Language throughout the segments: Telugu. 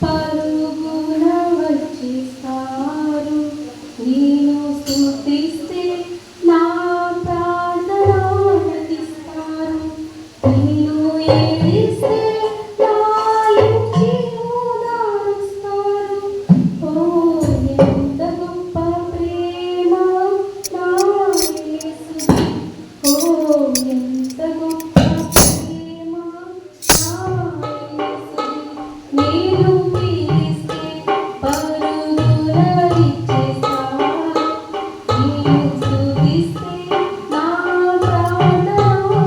పరుగున వచ్చేస్తారు. నేను స్తుతిస్తే నా ప్రార్థన ఆలకిస్తారు. నేను ఏడిస్తే లాలించి ఓదారుస్తారు. ఓ ఎంత గొప్ప ప్రేమ నా యేసుది. ఓ ఎంత గొప్ప ప్రేమ నా యేసుది. నేను పిలిస్తే పరుగున ఇచ్చేస్తారు. నేను స్తుతిస్తే నా ప్రాణాలకిస్తారు.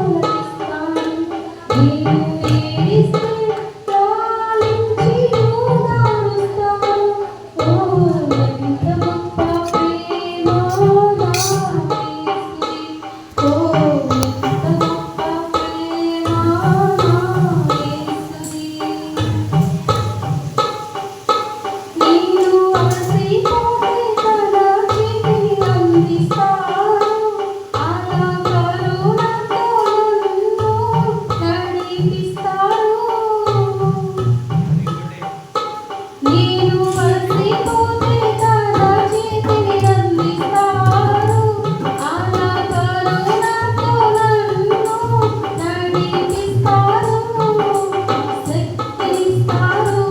నేను ఏడిస్తే లాలించి ఓదారుస్తారు. ఓ ఎంత గొప్ప ప్రేమ నా యేసుది. ఓ ఎంత గొప్ప ప్రేమ నా యేసుది. నేను అలసిపోతే తన చేతిని అందిస్తాడు. అలా కరుణతో నన్ను నడిపిస్తాడు. నేను అలసిపోతే తన చేతిని అందిస్తాడు. అలా కరుణతో నన్ను నడిపిస్తాడు. శక్తినిస్తాడు,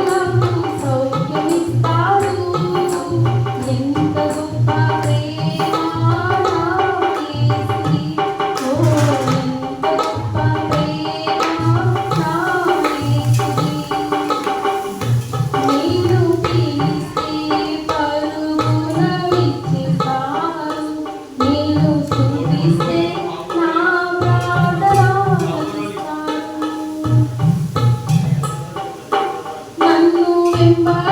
నాకు సౌఖ్యమిస్తాడు. ఎంత గొప్ప ప్రేమ నా యేసుది. ఓ ఎంత గొప్ప ప్రేమ నా యేసుది. నేను పిలిస్తే పరుగున ఇచ్చేస్తారు. నేను స్తుతిస్తే నా ప్రార్థన ఆలకిస్తారు. నన్ను వెంబడించే